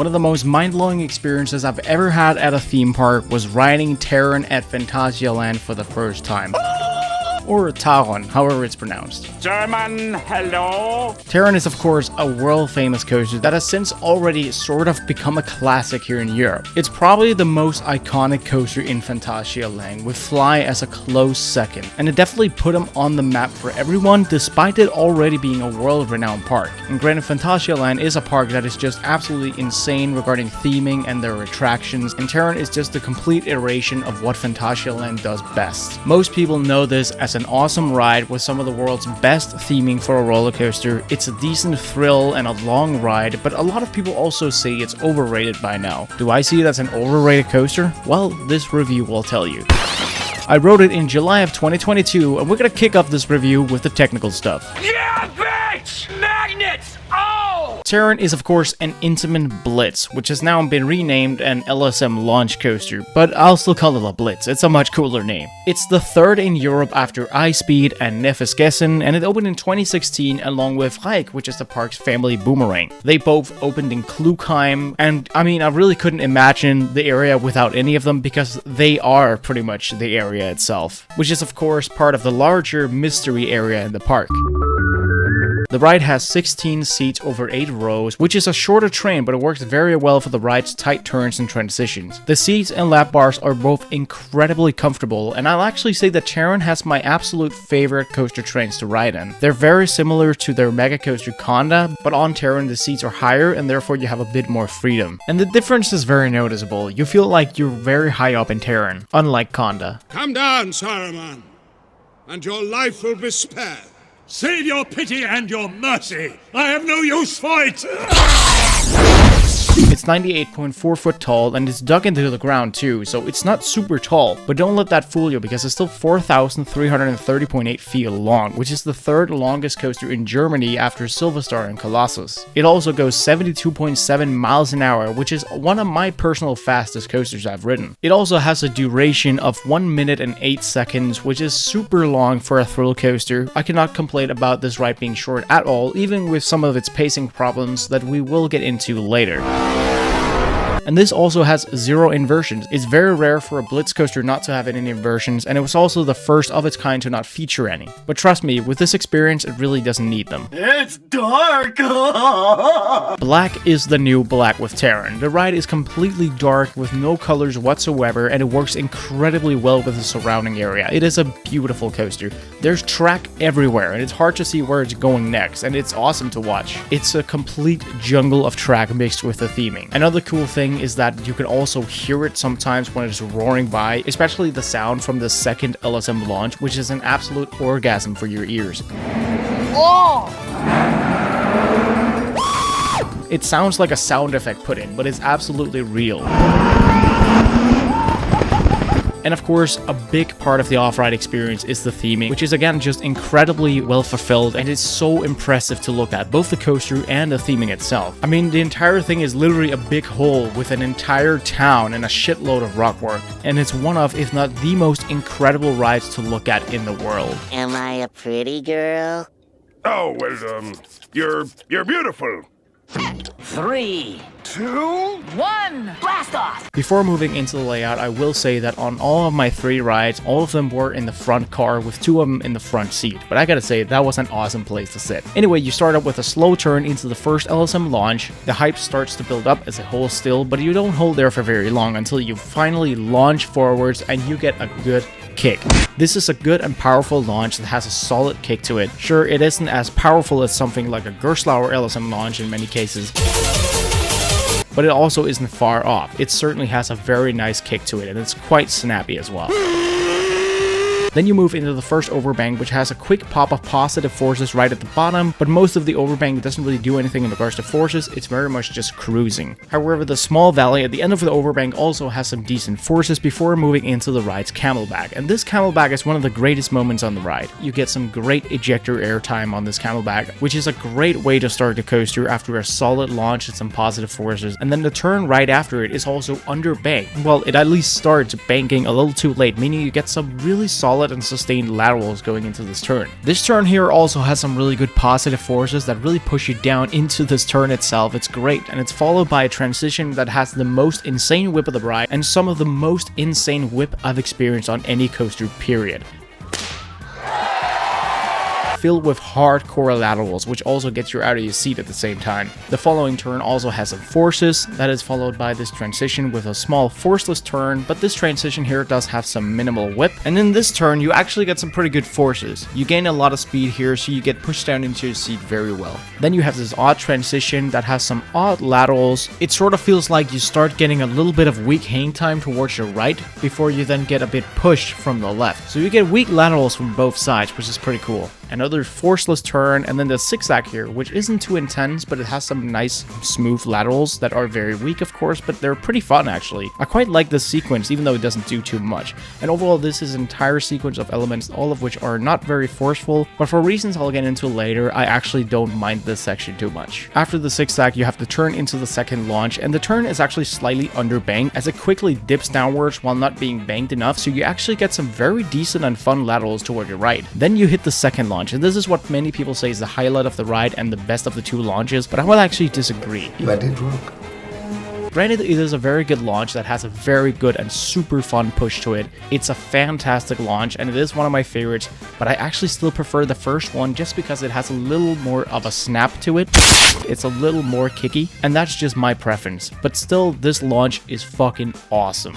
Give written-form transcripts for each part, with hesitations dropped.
One of the most mind-blowing experiences I've ever had at a theme park was riding Taron at Phantasialand for the first time. Or Taron, however it's pronounced. German, hello? Taron is of course a world-famous coaster that has since already sort of become a classic here in Europe. It's probably the most iconic coaster in Phantasialand, with f.l.y. as a close second, and it definitely put him on the map for everyone despite it already being a world-renowned park. And granted, Phantasialand is a park that is just absolutely insane regarding theming and their attractions, and Taron is just the complete iteration of what Phantasialand does best. Most people know this as an awesome ride with some of the world's best theming for a roller coaster. It's a decent thrill and a long ride, but a lot of people also say it's overrated by now. Do I see it as an overrated coaster? Well, this review will tell you. I wrote it in July of 2022, and we're gonna kick off this review with the technical stuff. Yeah, bitch! Magnets! Oh! Taron is of course an Intamin Blitz, which has now been renamed an LSM Launch Coaster, but I'll still call it a Blitz, it's a much cooler name. It's the third in Europe after iSpeed and Nefesgessen, and it opened in 2016 along with f.l.y, which is the park's family boomerang. They both opened in Klugheim, and I mean, I really couldn't imagine the area without any of them because they are pretty much the area itself, which is of course part of the larger mystery area in the park. The ride has 16 seats over 8 rows, which is a shorter train, but it works very well for the ride's tight turns and transitions. The seats and lap bars are both incredibly comfortable, and I'll actually say that Taron has my absolute favorite coaster trains to ride in. They're very similar to their mega coaster Conda, but on Taron the seats are higher and therefore you have a bit more freedom. And the difference is very noticeable. You feel like you're very high up in Taron, unlike Conda. Come down, Saruman, and your life will be spared. Save your pity and your mercy! I have no use for it! It's 98.4 foot tall and it's dug into the ground too, so it's not super tall, but don't let that fool you because it's still 4,330.8 feet long, which is the third longest coaster in Germany after Silverstar and Colossus. It also goes 72.7 miles an hour, which is one of my personal fastest coasters I've ridden. It also has a duration of 1 minute and 8 seconds, which is super long for a thrill coaster. I cannot complain about this ride being short at all, even with some of its pacing problems that we will get into later. And this also has 0 inversions. It's very rare for a Blitz coaster not to have any inversions, and it was also the first of its kind to not feature any. But trust me, with this experience, it really doesn't need them. It's dark! Black is the new black with Taron. The ride is completely dark with no colors whatsoever, and it works incredibly well with the surrounding area. It is a beautiful coaster. There's track everywhere, and it's hard to see where it's going next, and it's awesome to watch. It's a complete jungle of track mixed with the theming. Another cool thing is that you can also hear it sometimes when it's roaring by, especially the sound from the second LSM launch, which is an absolute orgasm for your ears. Oh! It sounds like a sound effect put in, but it's absolutely real. And of course, a big part of the off-ride experience is the theming, which is again just incredibly well fulfilled, and it's so impressive to look at, both the coaster and the theming itself. I mean, the entire thing is literally a big hole with an entire town and a shitload of rock work, and it's one of, if not the most incredible rides to look at in the world. Am I a pretty girl? Oh, well, you're beautiful. 3, 2, 1, blast off! Before moving into the layout, I will say that on all of my 3 rides, all of them were in the front car with 2 of them in the front seat. But I gotta say, that was an awesome place to sit. Anyway, you start up with a slow turn into the first LSM launch. The hype starts to build up as it holds still, but you don't hold there for very long until you finally launch forwards and you get a good kick. This is a good and powerful launch that has a solid kick to it. Sure, it isn't as powerful as something like a Gerstlauer LSM launch in many cases, but it also isn't far off. It certainly has a very nice kick to it, and it's quite snappy as well. Then you move into the first overbank, which has a quick pop of positive forces right at the bottom, but most of the overbank doesn't really do anything in regards to forces, it's very much just cruising. However, the small valley at the end of the overbank also has some decent forces before moving into the ride's camelback, and this camelback is one of the greatest moments on the ride. You get some great ejector air time on this camelback, which is a great way to start the coaster after a solid launch and some positive forces, and then the turn right after it is also underbanked. Well, it at least starts banking a little too late, meaning you get some really solid solid and sustained laterals going into this turn. This turn here also has some really good positive forces that really push you down into this turn itself. It's great, and it's followed by a transition that has the most insane whip of the ride and some of the most insane whip I've experienced on any coaster, period. Filled with hardcore laterals, which also gets you out of your seat at the same time. The following turn also has some forces, that is followed by this transition with a small forceless turn, but this transition here does have some minimal whip, and in this turn you actually get some pretty good forces. You gain a lot of speed here, so you get pushed down into your seat very well. Then you have this odd transition that has some odd laterals. It sort of feels like you start getting a little bit of weak hang time towards your right, before you then get a bit pushed from the left. So you get weak laterals from both sides, which is pretty cool. Another forceless turn, and then the zigzag here, which isn't too intense, but it has some nice smooth laterals that are very weak, of course, but they're pretty fun actually. I quite like this sequence, even though it doesn't do too much. And overall, this is an entire sequence of elements, all of which are not very forceful, but for reasons I'll get into later, I actually don't mind this section too much. After the zigzag, you have to turn into the second launch, and the turn is actually slightly underbanked, as it quickly dips downwards while not being banked enough, so you actually get some very decent and fun laterals toward your right. Then you hit the second launch, and this is what many people say is the highlight of the ride and the best of the two launches, but I will actually disagree. Let it rock. Granted, it is a very good launch that has a very good and super fun push to it. It's a fantastic launch, and it is one of my favorites, but I actually still prefer the first one just because it has a little more of a snap to it. It's a little more kicky, and that's just my preference. But still, this launch is fucking awesome.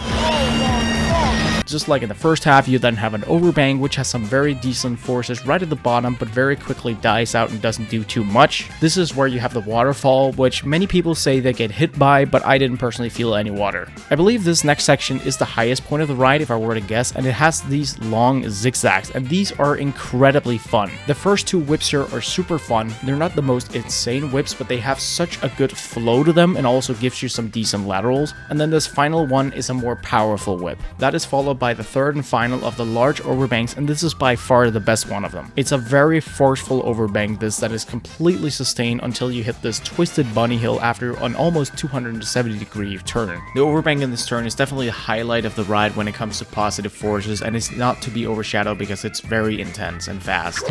Just like in the first half, you then have an overbang, which has some very decent forces right at the bottom, but very quickly dies out and doesn't do too much. This is where you have the waterfall, which many people say they get hit by, but I didn't personally feel any water. I believe this next section is the highest point of the ride, if I were to guess, and it has these long zigzags, and these are incredibly fun. The first two whips here are super fun. They're not the most insane whips, but they have such a good flow to them and also gives you some decent laterals. And then this final one is a more powerful whip. That is followed by the third and final of the large overbanks, and this is by far the best one of them. It's a very forceful overbank that is completely sustained until you hit this twisted bunny hill after an almost 270-degree turn. The overbank in this turn is definitely the highlight of the ride when it comes to positive forces, and it's not to be overshadowed because it's very intense and fast.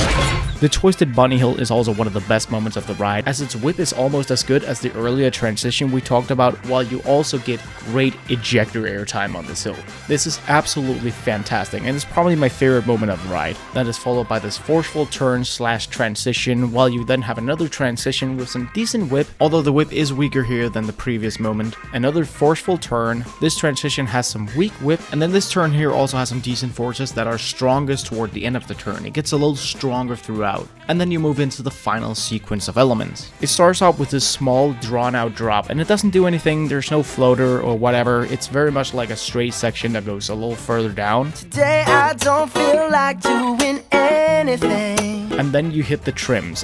The twisted bunny hill is also one of the best moments of the ride, as its whip is almost as good as the earlier transition we talked about, while you also get great ejector airtime on this hill. This is absolutely fantastic, and it's probably my favorite moment of the ride. That is followed by this forceful turn slash transition, while you then have another transition with some decent whip, although the whip is weaker here than the previous moment. Another forceful turn. This transition has some weak whip, and then this turn here also has some decent forces that are strongest toward the end of the turn. It gets a little stronger throughout. And then you move into the final sequence of elements. It starts out with this small drawn out drop, and it doesn't do anything. There's no floater or whatever. It's very much like a straight section that goes a little further down. Today I don't feel like doing anything. And then you hit the trims.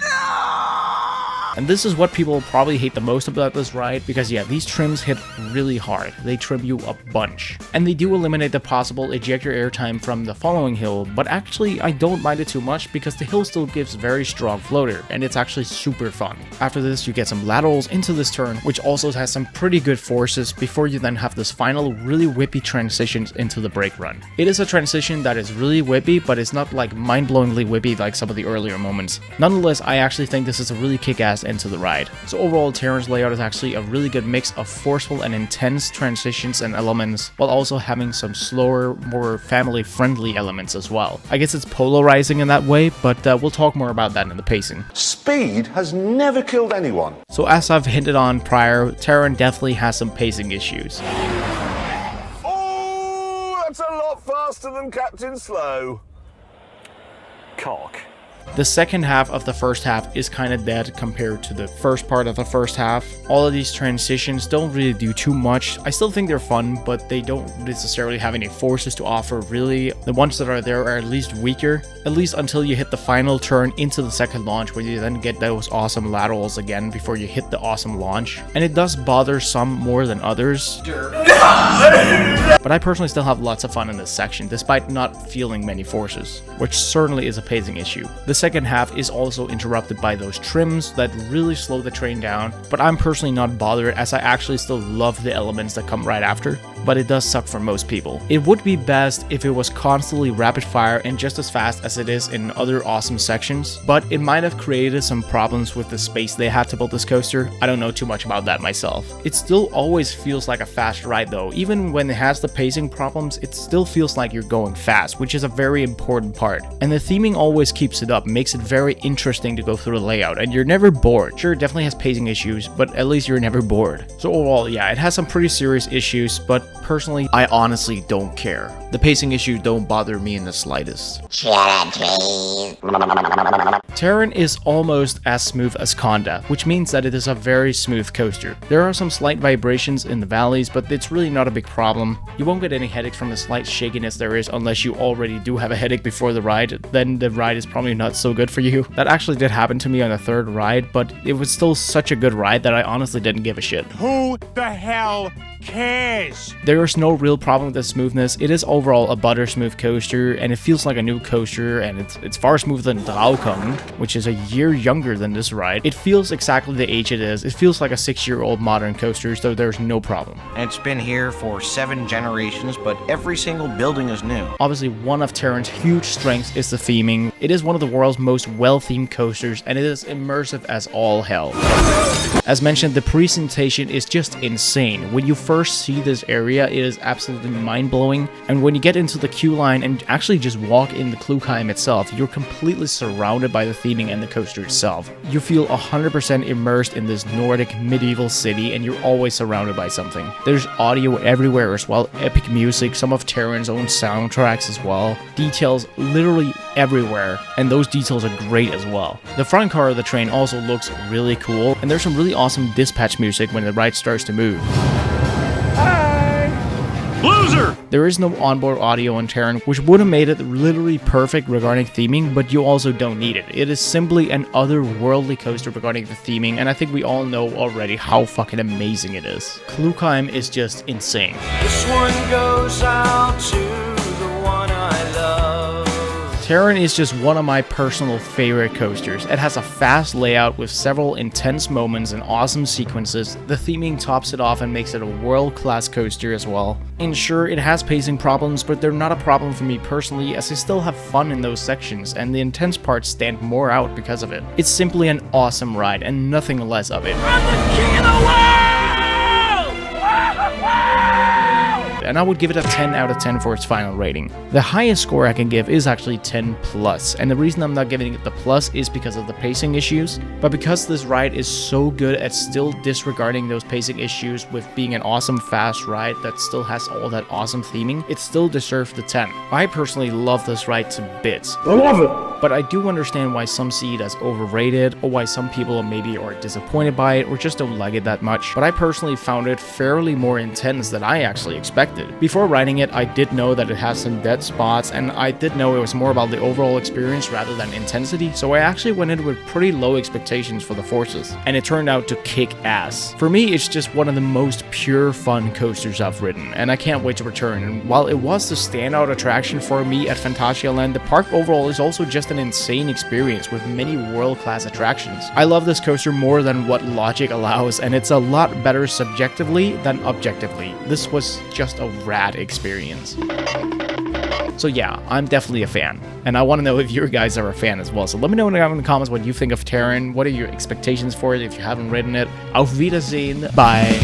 And this is what people probably hate the most about this ride, because yeah, these trims hit really hard. They trim you a bunch. And they do eliminate the possible ejector airtime from the following hill, but actually I don't mind it too much because the hill still gives very strong floater, and it's actually super fun. After this, you get some laterals into this turn, which also has some pretty good forces before you then have this final really whippy transitions into the brake run. It is a transition that is really whippy, but it's not like mind-blowingly whippy like some of the earlier moments. Nonetheless, I actually think this is a really kick-ass into the ride. So overall, Taron's layout is actually a really good mix of forceful and intense transitions and elements, while also having some slower, more family-friendly elements as well. I guess it's polarizing in that way, but we'll talk more about that in the pacing. Speed has never killed anyone. So as I've hinted on prior, Taron definitely has some pacing issues. Oh, that's a lot faster than Captain Slow. Cock. The second half of the first half is kind of dead compared to the first part of the first half. All of these transitions don't really do too much. I still think they're fun, but they don't necessarily have any forces to offer really. The ones that are there are at least weaker, at least until you hit the final turn into the second launch, where you then get those awesome laterals again before you hit the awesome launch. And it does bother some more than others. But I personally still have lots of fun in this section, despite not feeling many forces, which certainly is a pacing issue. The second half is also interrupted by those trims that really slow the train down, but I'm personally not bothered, as I actually still love the elements that come right after. but it does suck for most people. It would be best if it was constantly rapid fire and just as fast as it is in other awesome sections, but it might have created some problems with the space they had to build this coaster. I don't know too much about that myself. It still always feels like a fast ride though. Even when it has the pacing problems, it still feels like you're going fast, which is a very important part. And the theming always keeps it up, makes it very interesting to go through the layout, and you're never bored. Sure, it definitely has pacing issues, but at least you're never bored. So overall, yeah, it has some pretty serious issues, but personally, I honestly don't care. The pacing issues don't bother me in the slightest. Taron is almost as smooth as Conda, which means that it is a very smooth coaster. There are some slight vibrations in the valleys, but it's really not a big problem. You won't get any headaches from the slight shakiness there is unless you already do have a headache before the ride, then the ride is probably not so good for you. That actually did happen to me on the third ride, but it was still such a good ride that I honestly didn't give a shit. Who the hell cares? There is no real problem with the smoothness. It is overall a butter smooth coaster, and it feels like a new coaster, and it's far smoother than Klugheim, which is a year younger than this ride. It feels exactly the age it is. It feels like a 6-year-old modern coaster, so there's no problem. It's been here for 7 generations, but every single building is new. Obviously, one of Taron's huge strengths is the theming. It is one of the world's most well-themed coasters, and it is immersive as all hell. As mentioned, the presentation is just insane. When you first see this area, it is absolutely mind-blowing, and when you get into the queue line and actually just walk in the Klugheim itself, you're completely surrounded by the theming and the coaster itself. You feel 100% immersed in this Nordic medieval city, and you're always surrounded by something. There's audio everywhere as well, epic music, some of Taron's own soundtracks as well, details literally everywhere, and those details are great as well. The front car of the train also looks really cool, and there's some really awesome dispatch music when the ride starts to move. Loser! There is no onboard audio on Taron, which would have made it literally perfect regarding theming, but you also don't need it. It is simply an otherworldly coaster regarding the theming, and I think we all know already how fucking amazing it is. Klugheim is just insane. This one goes out to the one I love. Taron is just one of my personal favorite coasters. It has a fast layout with several intense moments and awesome sequences. The theming tops it off and makes it a world-class coaster as well. And sure, it has pacing problems, but they're not a problem for me personally, as I still have fun in those sections, and the intense parts stand more out because of it. It's simply an awesome ride, and nothing less of it. I'm the king of the world! And I would give it a 10 out of 10 for its final rating. The highest score I can give is actually 10 plus, and the reason I'm not giving it the plus is because of the pacing issues, but because this ride is so good at still disregarding those pacing issues with being an awesome fast ride that still has all that awesome theming, it still deserves the 10. I personally love this ride to bits. I love it! But I do understand why some see it as overrated, or why some people maybe are disappointed by it, or just don't like it that much. But I personally found it fairly more intense than I actually expected. Before riding it, I did know that it has some dead spots, and I did know it was more about the overall experience rather than intensity, so I actually went in with pretty low expectations for the forces, and it turned out to kick ass. For me, it's just one of the most pure fun coasters I've ridden, and I can't wait to return. And while it was the standout attraction for me at Phantasialand, the park overall is also just an insane experience with many world-class attractions. I love this coaster more than what logic allows, and it's a lot better subjectively than objectively. This was just a rad experience. So yeah, I'm definitely a fan, and I want to know if you guys are a fan as well. So let me know in the comments what you think of Taron. What are your expectations for it if you haven't ridden it? Auf Wiedersehen. Bye.